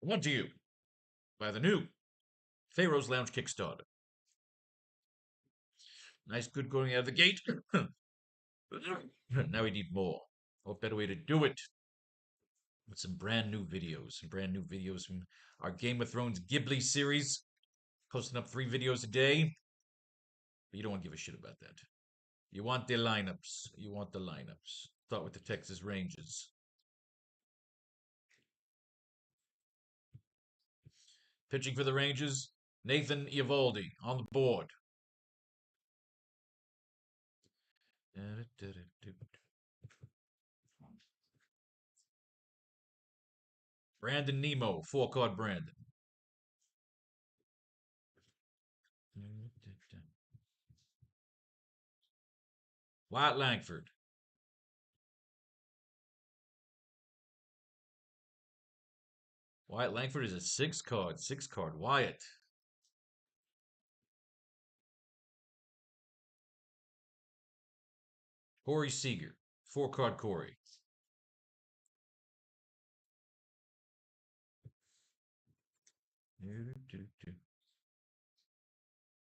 Brought to you by the new Faro's Lounge Kickstarter. Nice, good going out of the gate. Now we need more. What better way to do it with some brand new videos? Some brand new videos from our Game of Thrones Ghibli series. Posting up 3 videos a day. But you don't want to give a shit about that. You want the lineups. You want the lineups. Start with the Texas Rangers. Pitching for the Rangers, Nathan Eovaldi on the board. Brandon Nemo, 4-card Brandon. Wyatt Langford. Wyatt Langford is a 6-card. 6-card Wyatt. Corey Seager, 4-card Corey.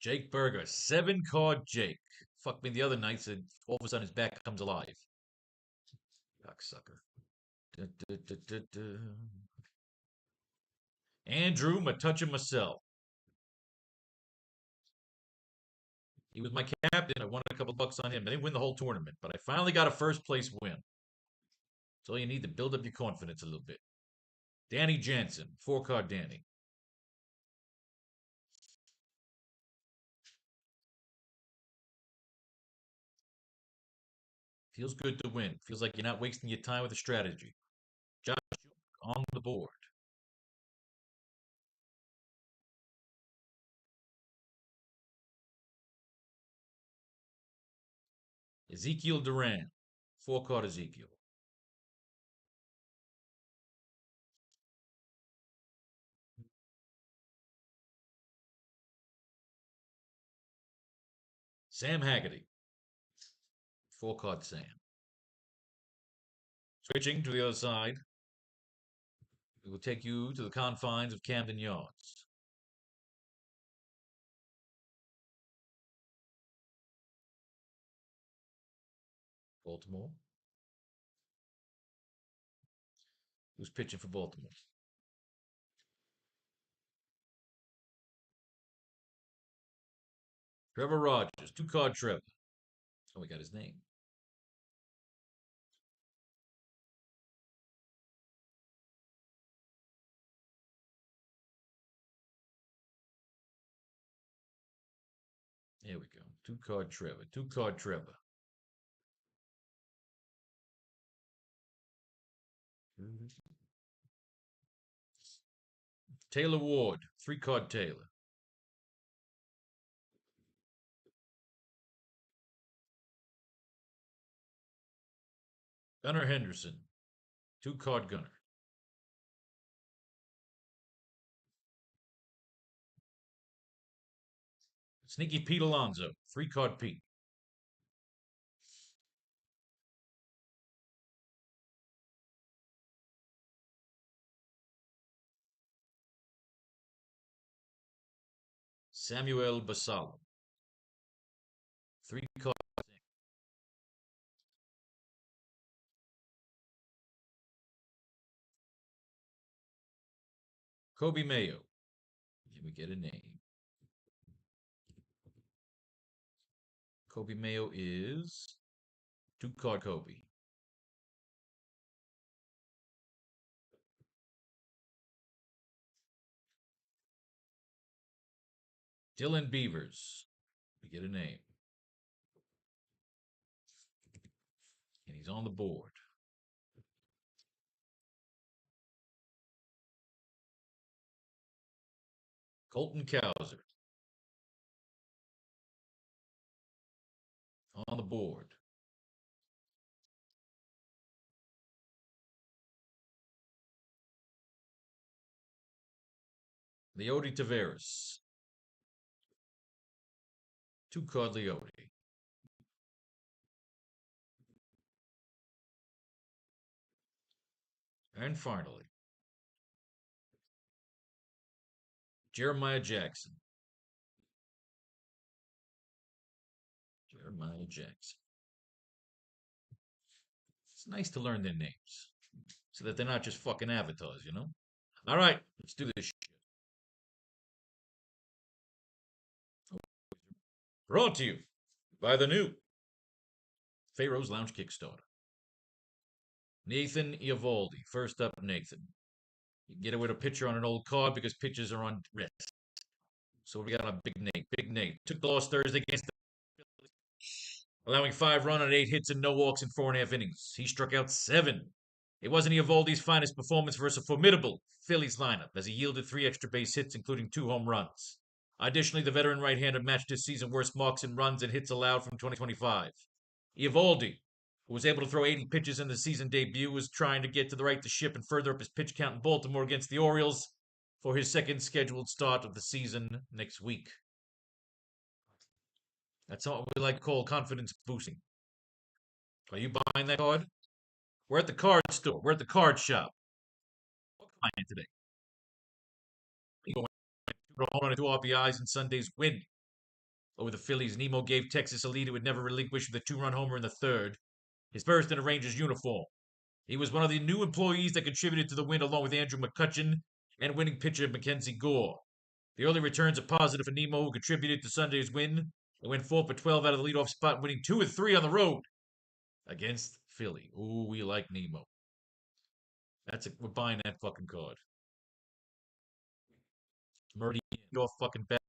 Jake Berger, 7-card Jake. Fuck me the other night, said all of a sudden his back comes alive. Cocksucker. Andrew Matucha Marcel. He was my captain. I won a couple bucks on him. I didn't win the whole tournament, but I finally got a first place win. That's all you need to build up your confidence a little bit. Danny Jansen, 4-card Danny. Feels good to win. Feels like you're not wasting your time with a strategy. Josh on the board. Ezekiel Duran, 4-card Ezekiel. Sam Haggerty, 4-card Sam. Switching to the other side, we will take you to the confines of Camden Yards. Baltimore. Who's pitching for Baltimore? Trevor Rogers, 2-card Trevor. Oh, we got his name. Here we go. 2-card Trevor. 2-card Trevor. Taylor Ward, 3-card Taylor. Gunnar Henderson, 2-card Gunnar. Sneaky Pete Alonso, 3-card Pete. Samuel Basalo, 3-card. Kobe Mayo. Can we get a name? Kobe Mayo is 2-card Kobe. Dylan Beavers. We get a name. And he's on the board. Colton Cowser. On the board. Leody Taveras. 2-card Leody. And finally, Jeremiah Jackson. Jeremiah Jackson. It's nice to learn their names so that they're not just fucking avatars, you know? All right, let's do this shit. Brought to you by the new Faro's Lounge Kickstarter. Nathan Eovaldi. First up, Nathan. You can get it with a picture on an old card because pictures are on rest. So we got on Big Nate. Big Nate took the loss Thursday against the allowing 5 runs on 8 hits and no walks in 4.5 innings. He struck out 7. It wasn't Eovaldi's finest performance versus a formidable Phillies lineup as he yielded 3 extra base hits, including 2 home runs. Additionally, the veteran right-hander matched his season worst marks in runs and hits allowed from 2025. Eovaldi, who was able to throw 80 pitches in the season debut, was trying to get to the right to ship and further up his pitch count in Baltimore against the Orioles for his second scheduled start of the season next week. That's what we like to call confidence boosting. Are you buying that card? We're at the card store. We're at the card shop. What client today? Going 2 RBIs in Sunday's win over the Phillies. Nemo gave Texas a lead it would never relinquish with a 2-run homer in the third, his first in a Rangers uniform. He was one of the new employees that contributed to the win along with Andrew McCutchen and winning pitcher Mackenzie Gore. The early returns are positive for Nemo, who contributed to Sunday's win and went 4 for 12 out of the leadoff spot, winning 2 of 3 on the road against Philly. Ooh, we like Nemo. We're buying that fucking card. Murray, your fucking bad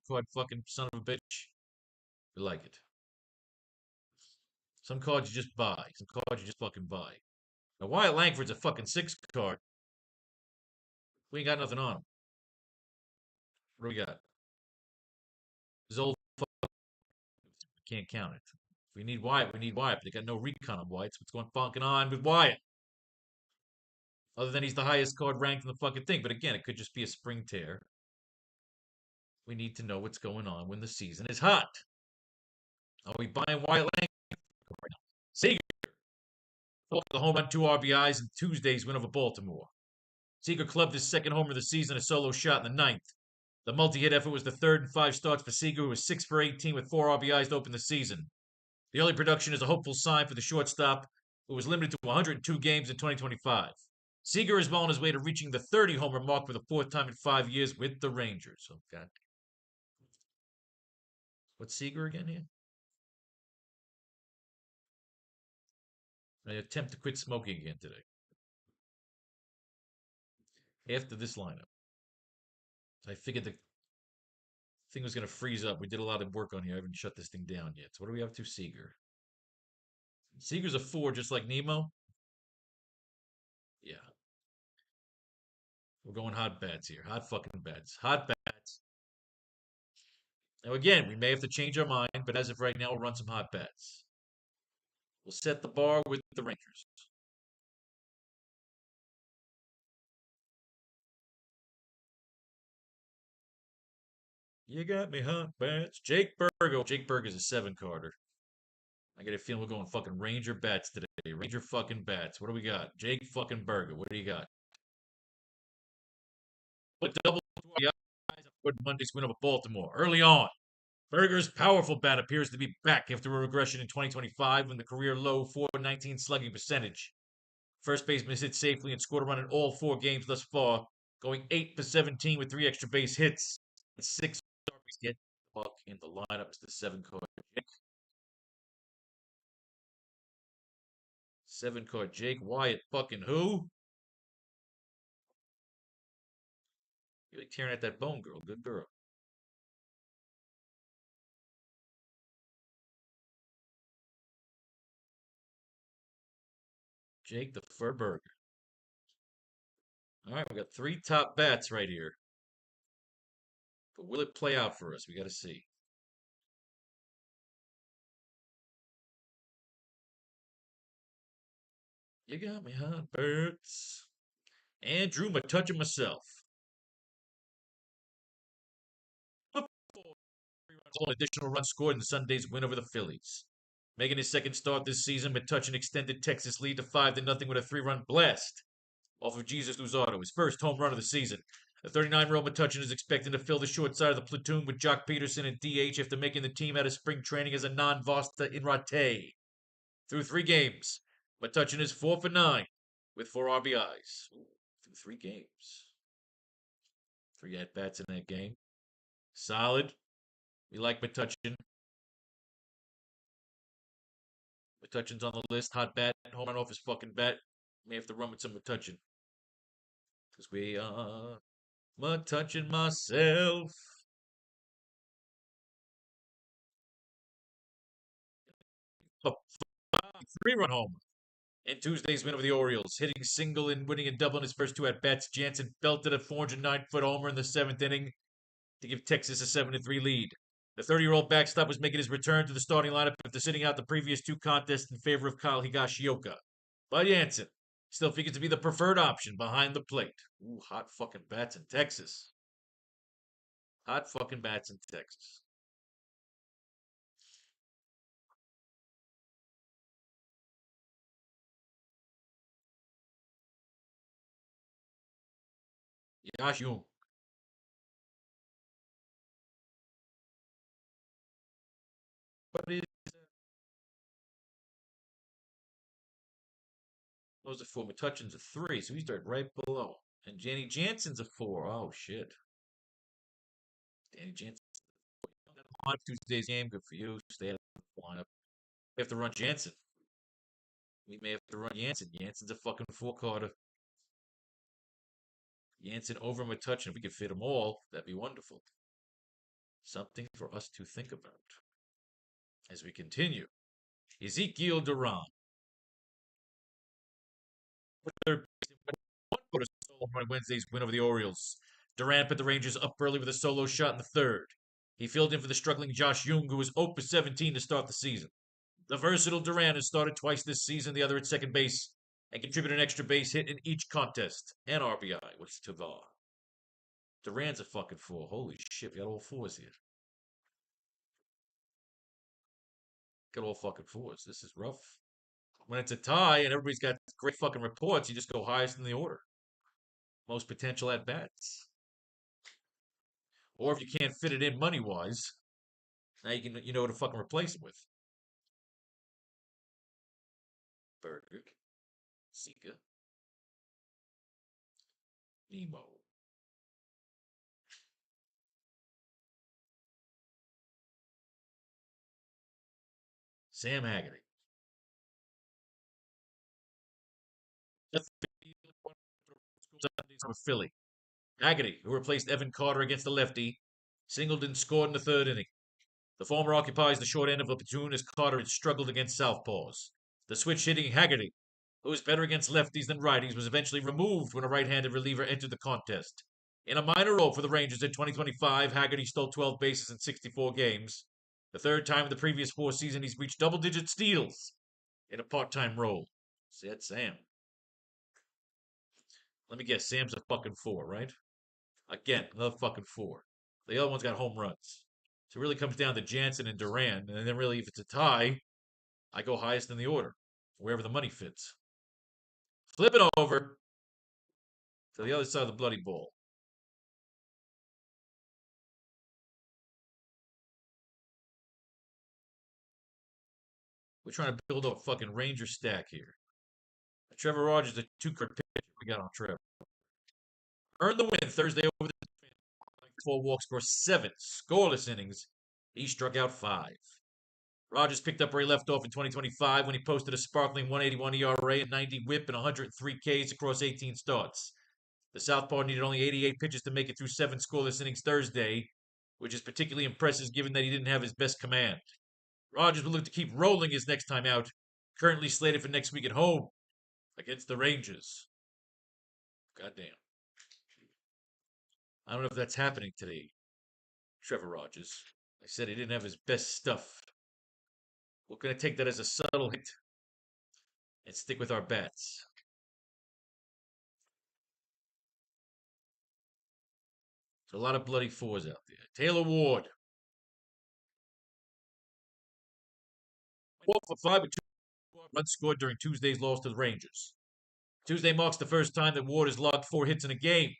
card, fucking son of a bitch. We like it. Some cards you just buy. Some cards you just fucking buy. Now, Wyatt Langford's a fucking 6 card. We ain't got nothing on him. What do we got? His old can't count it. If we need Wyatt, we need Wyatt. But they got no recon on Wyatt. So what's going fucking on with Wyatt? Other than he's the highest card ranked in the fucking thing. But again, it could just be a spring tear. We need to know what's going on when the season is hot. Are we buying Wyatt Langford? Seager. The home run, 2 RBIs in Tuesday's win over Baltimore. Seager clubbed his second homer of the season, a solo shot in the ninth. The multi-hit effort was the third in 5 starts for Seager, who was 6 for 18 with 4 RBIs to open the season. The early production is a hopeful sign for the shortstop, who was limited to 102 games in 2025. Seager is well on his way to reaching the 30-homer mark for the 4th time in 5 years with the Rangers. Okay. What's Seager again here? I attempt to quit smoking again today. After this lineup. I figured the thing was going to freeze up. We did a lot of work on here. I haven't shut this thing down yet. So what do we have to Seager? Seager's a 4 just like Nemo? Yeah. We're going hot bats here. Hot fucking bats. Hot bats. Now again, we may have to change our mind, but as of right now, we'll run some hot bats. We'll set the bar with the Rangers. You got me hot bats. Jake Burgo. Jake Burgo's a 7-carder. I get a feeling we're going fucking Ranger bats today. Ranger fucking bats. What do we got? Jake fucking Burgo. What do you got? But double Monday's win over Baltimore. Early on, Burger's powerful bat appears to be back after a regression in 2025 when the career low .419 slugging percentage. First baseman hit safely and scored a run in all 4 games thus far, going 8 for 17 with 3 extra base hits. 6 get Buck in the lineup is the 7-card Jake. 7-card Jake. Wyatt fucking who? You're like tearing at that bone, girl. Good girl. Jake the Furburger. All right, we got 3 top bats right here. But will it play out for us? We got to see. You got me hot bats. Andrew McCutchen myself. An additional run scored in Sunday's win over the Phillies. Making his second start this season, McCutchen extended Texas lead to 5-0 with a 3-run blast off of Jesus Luzardo, his first home run of the season. The 39-year-old Metuchen is expected to fill the short side of the platoon with Jock Peterson and DH after making the team out of spring training as a non-vasta in Rate. Through 3 games, Metuchen is 4 for 9 with 4 RBIs. Ooh, through 3 games. 3 at-bats in that game. Solid. We like Metuchen. Metuchen's on the list. Hot bat. Home run off his fucking bat. May have to run with some Metuchen. Because we are Metuchen myself. A 3-run homer in Tuesday's win over the Orioles. Hitting single and winning a double in his first 2 at-bats, Jansen belted a 409-foot homer in the 7th inning to give Texas a 7-3 lead. The 30-year-old backstop was making his return to the starting lineup after sitting out the previous 2 contests in favor of Kyle Higashioka. But Jansen still figures to be the preferred option behind the plate. Ooh, hot fucking bats in Texas. Hot fucking bats in Texas. Yash Young. What is those are 4. Metuchen's a 3, so he's right below. And Danny Jansen's a 4. Oh shit. Danny Jansen on Tuesday's game. Good for you. Stay out of the lineup. We have to run Jansen. We may have to run Jansen. Jansen's a fucking 4-quarter. Jansen over Metuchen. If we could fit them all, that'd be wonderful. Something for us to think about as we continue. Ezekiel Duran. One solo on Wednesday's win over the Orioles. Duran put the Rangers up early with a solo shot in the 3rd. He filled in for the struggling Josh Jung, who was 0 for 17 to start the season. The versatile Duran has started twice this season, the other at second base, and contributed an extra base hit in each contest. And RBI with Tavar. Duran's a fucking 4. Holy shit, we got all 4s here. Got all fucking 4s. This is rough. When it's a tie and everybody's got great fucking reports, you just go highest in the order. Most potential at bats. Or if you can't fit it in money wise, now you know what to fucking replace it with. Berger, Sika, Nemo. Sam Haggerty. From Philly. Haggerty, who replaced Evan Carter against the lefty, singled and scored in the 3rd inning. The former occupies the short end of the platoon as Carter had struggled against southpaws. The switch-hitting Haggerty, who was better against lefties than righties, was eventually removed when a right-handed reliever entered the contest. In a minor role for the Rangers in 2025, Haggerty stole 12 bases in 64 games. The 3rd time in the previous 4 seasons he's reached double-digit steals in a part-time role. Said Sam. Let me guess, Sam's a fucking 4, right? Again, another fucking 4. The other one's got home runs. So it really comes down to Jansen and Duran. And then really, if it's a tie, I go highest in the order, wherever the money fits. Flip it over to the other side of the bloody ball. We're trying to build up a fucking Ranger stack here. Trevor Rogers, a 2-card pitcher we got on Trevor. Earned the win Thursday over the 4 walks for 7 scoreless innings. He struck out 5. Rogers picked up where he left off in 2025 when he posted a sparkling 181 ERA and 90 whip and 103 Ks across 18 starts. The Southpaw needed only 88 pitches to make it through 7 scoreless innings Thursday, which is particularly impressive given that he didn't have his best command. Rogers will look to keep rolling his next time out, currently slated for next week at home against the Rangers. Goddamn. I don't know if that's happening today, Trevor Rogers. I said he didn't have his best stuff. We're going to take that as a subtle hint and stick with our bats. So a lot of bloody 4s out there. Taylor Ward. 4 for 5 with 2 runs scored during Tuesday's loss to the Rangers. Tuesday marks the first time that Ward has logged 4 hits in a game.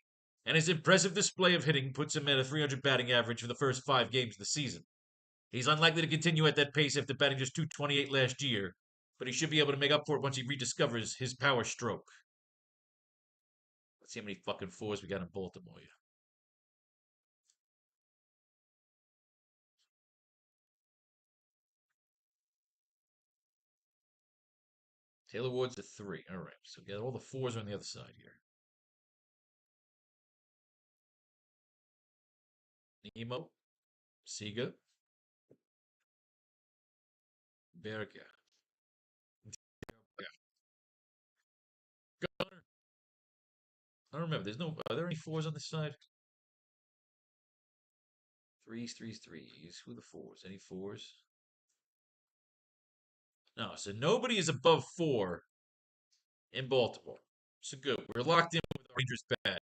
and his impressive display of hitting puts him at a 300 batting average for the first 5 games of the season. He's unlikely to continue at that pace after batting just 228 last year, but he should be able to make up for it once he rediscovers his power stroke. Let's see how many fucking fours we got in Baltimore here. Taylor Ward's a 3. All right, so we got all the fours on the other side here. Nemo, Seager, Berger. Gunner. I don't remember. Are there any fours on this side? Threes, threes, threes. Who are the fours? Any fours? No, so nobody is above 4 in Baltimore. So good. We're locked in with the Rangers bad.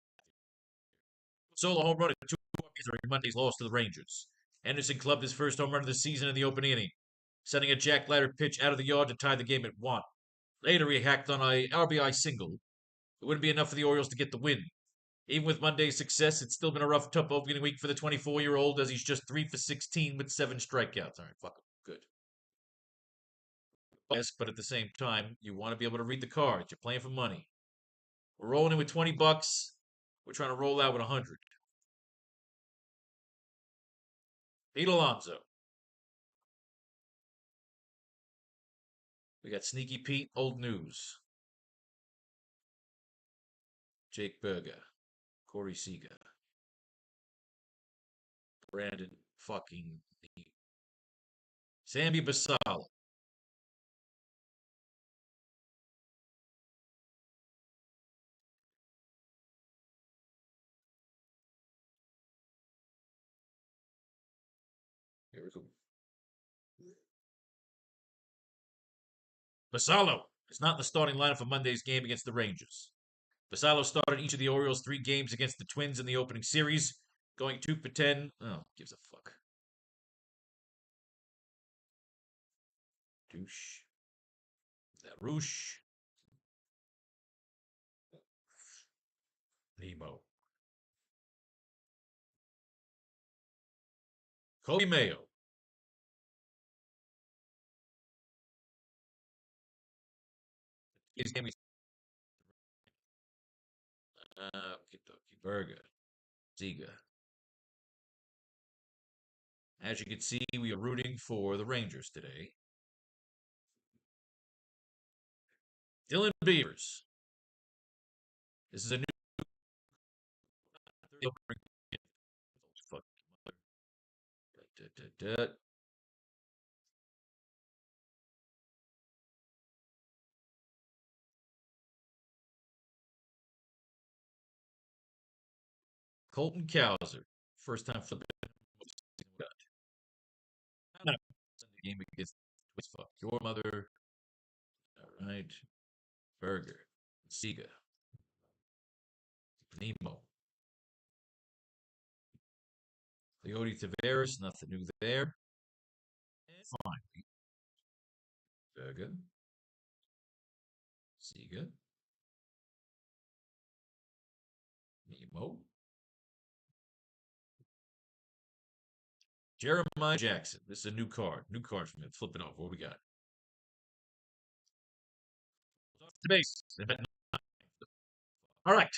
Solo home run and 2 RBIs during Monday's loss to the Rangers. Anderson clubbed his first home run of the season in the opening inning, sending a jack ladder pitch out of the yard to tie the game at 1. Later, he hacked on a RBI single. It wouldn't be enough for the Orioles to get the win. Even with Monday's success, it's still been a rough, tough opening week for the 24-year-old as he's just 3 for 16 with 7 strikeouts. All right, fuck him. Good. Yes, but at the same time, you want to be able to read the cards. You're playing for money. We're rolling in with $20. We're trying to roll out with 100. Pete Alonso. We got Sneaky Pete, old news. Jake Berger. Corey Seager. Brandon fucking Lee. Sammy Basala. Here we go. Basalo is not in the starting lineup for Monday's game against the Rangers. Basalo started each of the Orioles' 3 games against the Twins in the opening series, going 2 for 10. Oh, gives a fuck. Douche. That Roosh. Nemo. Kobe Mayo. His game is Kentucky Burger. Ziga. As you can see, we are rooting for the Rangers today. Dylan Beavers. This is a new. Colton Cowser. First time flipping. Game against Twist. Fuck your mother. All right. Burger. Siga. Nemo. Leody Tavares. Nothing new there. Fine. Burger. Siga. Nemo. Jeremiah Jackson. This is a new card. New card from him. Flip it off. What we got? The base. All right.